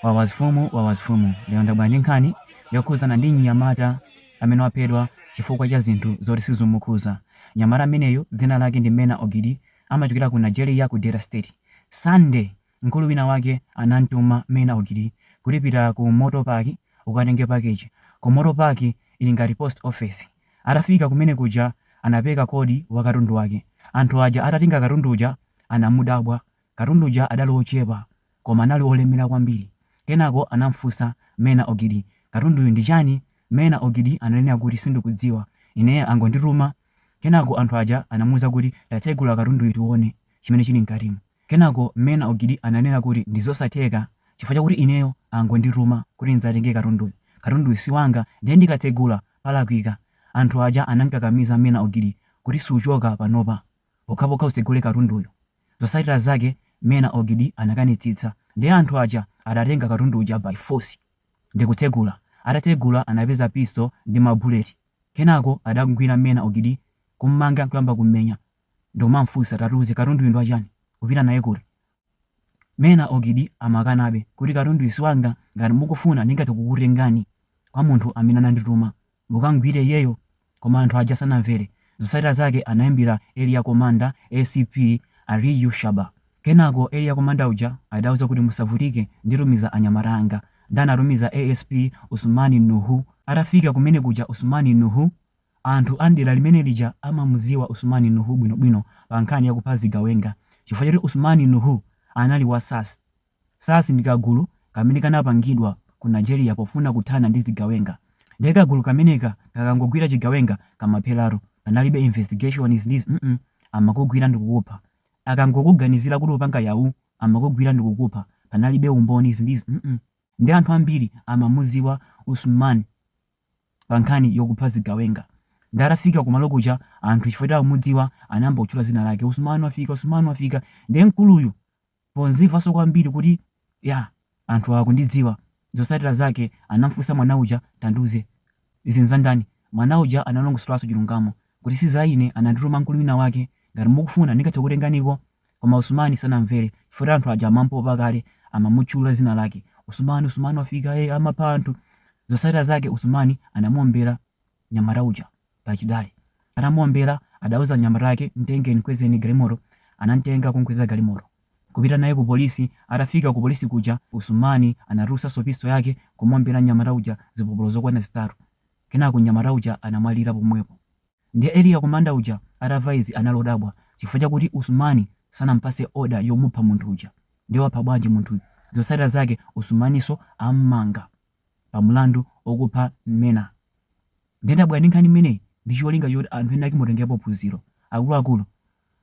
wawazifumu lero ndabwera ndi nkhani yokhuzana ndi mnyamata amene waphedwa chifukwa cha zinthu zoti sizomukhuza. Mnyamata ameneyo dzina lake ndi Mena Ogidi, amachokera ku Nigeria ku Delta State. Sunday mkulu wina wake anamtuma Mena Ogidi kuti pita ku motor park ukatenge package. Ku motor park ili ngati post office. Atafika kumene kuja anapeka kodi wa katundu wake. Anthu aja atatenga katundu uja anamudabwa. Katundu uja adali ochepa koma anali olemera kwambiri. Kenako anamfunsa Mena Ogidi, katundu ndi chani? Mena Ogidi ananena kuti sindikudziwa, ine angondituma. Kenako anthu aja anamuwuza kuti tatsegula katundu tione chimene chili mkatimo. Kenako Mena Ogidi ananena kuti ndizosatheka chifukwa chakuti ineyo angondituma kuti ndidzatenge katunduyu. Katunduyu si wanga, ndiye ndikatsegula palakwika. Anthu aja anankakamiza Mena Ogidi kuti suchoka panopa pokhapokha usegule katunduyu. Zotsatira zake Mena Ogidi anakanitsitsa, ndiye anthu aja adatenga katundu uja by force ndikutsegula. Atatsegula anapeza pisto ndi mabuleti. Kenako adagwira Mena Ogidi kummanga kuyamba kummenya. Ndomamfunsa, tatuze katundu ndi wachani, upita naye kuti? Mena Ogidi amakanabe kuti katundu si wanga, ngati mukufuna ndingati kukutengani kwa munthu amene anandituma mukangwire yeyo. Koma anthu aja sanamvere. Zotsatira zake anayimbira area commander ACP Aliyu Shaba. Kenako area commander uja adauza kuti musavutike, nditumiza anyamata anga. Ndanatumiza ASP Usmani Nuhu. Atafika kumene kuja Usmani Nuhu, anthu andira limene lija amamuziwa Usmani Nuhu bwinobwino pa nkhani ya kupha zigawenga. Chifukwa choti Usmani Nuhu anali wa SAS. SAS ndi kagulu kamene kanapangidwa ku Nigeria pofuna kuthana ndi zigawenga. Ndiye kagulu kameneka kakangogwira chigawenga kamapheratu. Analibe investigation is amakugwira ndikukupha. Akangokuganizira kuti upanga yawu amakugwira ndikukupha. Panalibe umboni is ndi anthu ambiri amamuziwa Usman pa nkhani yokupha zigawenga. Ndatafika kumalo kuja anthu chifukwa amudziwa anayamba kutchula zina lake, Usman wafika. Ndiye mkuluyu ponzimvanso kwambiri kuti ya anthu akundidziwa. Zotsatira zake anamfunsa mwana uja, tanduze izi nzandani? Mwana uja analongosolanso chilungamo kuti siza ine, anandituma mkulu wina wake, ngati mukufuna ndingathe kutenganiko. Koma Usmani sanamvere chifukwa anthu aja amampopa kale amamutchula zina lake, Usmani wafika, amapha anthu. Zotsatira zake Usmani anamuombera nyamata uja pachidale. Atamuombera adauza nyamata yake, mtengeni kwezeni galimoto. Anamtenga kunkweza galimoto kupita naye ku polisi. Atafika ku polisi kuja Usmani anatulusa pisto yake kumuombera nyamata uja zipopolo zokwana zitatu. Kenako nyamata uja anamwalira pomwepo. Ndiye area commander uja atamva izi analodabwa chifukwa chakuti Usmani sanampase order yomupha munthu uja. Ndiye wapha bwanji munthu uja? Zotsatira zake Usmaniso ammanga pa mlandu okupha Mena. Ndiye ndabwera ndi nkhani imeneyi ndi cholinga choti anthu ena akimutengepo phunziro. Akuluakulu,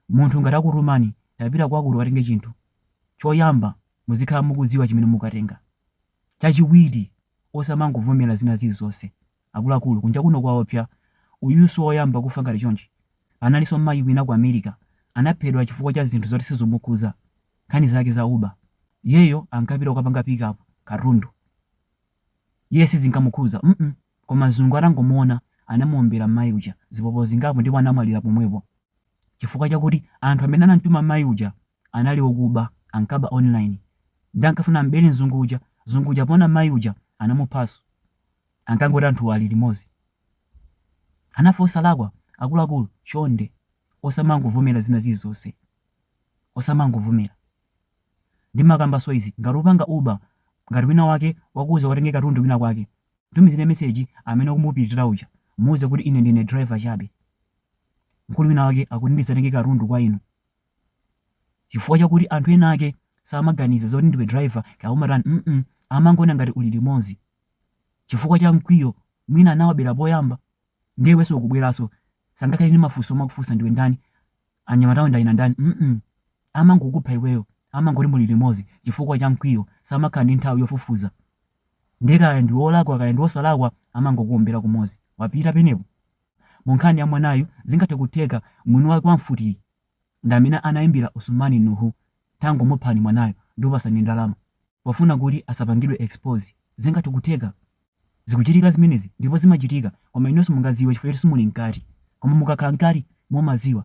munthu ngati akutumani tapita kwakulu atenge chinthu choyamba muzikhala mukudziwa chimene mukatenga. Chachiwiri osamanguvomera zina zilizonse. Akuluakulu, kunja kuno kwaopsa. Uyuso woyamba kufa ngati chonchi analinso mayi wina ku America, anaphedwa chifukwa cha zinthu zoti sizomukhuza, nkhani zake za uba. Yeyo ankapita kukapanga pickup katundu, yesi zinkamukhuza koma mzungu atangomuona anamuombera mayi uja zipopo zingapo ndipo anamwalira pomwepo. Chifukwa chakuti anthu amene anamtuma mayi uja anali okuba, ankaba online. Ndi ankafuna mbele mzungu uja pona mayi uja anamuphaso. Ankangoti anthu ali limodzi. Anafosa lakwa. Akuluakulu, chonde osamanguvomera zina zilizonse, osamanguvomera. Ndi makambaso izi, ngati upanga uba, ngati wina wake wakuuza watenge katundu wina kwake, tumizire message amene ukumupitira uja, muuze kuti ine ndine driver chabe, mkulu wina wake akuti ndisatenge katundu kwa inu. Chifukwa chakuti anthu ena ake samaganiza zoti ndiwe driver kaumatani, amangona ngati uli limodzi. Chifukwa cha mkwiyo mwina anawabera poyamba, ndiye weso ukubweraso sangakhale ndi mafunso makufunsa ndiwe ndani, anyamatawo ndayina ndani. Amangokupha iweyo, amangoti muli limodzi chifukwa cha mkwiyo, samakhala ndi nthawi yofufuza. Ndiye kaya ndi wolakwa kaya ndi wosalakwa amangokuombera kumodzi, wapita penepo. Munkhani ya mwanayu zingathe kutheka mwini wake wamfutiyi ndi amene anayimbira Usmani Nuhu tango muphani mwanayo ndi upasani ndalama wafuna kuti asapangidwe expose. Zingathe kutheka, zikuchitika zimenezi ndipo zimachitika, koma inonso mungaziwe chifukwa choti simuli mkati. Koma mukakhala mkati mumaziwa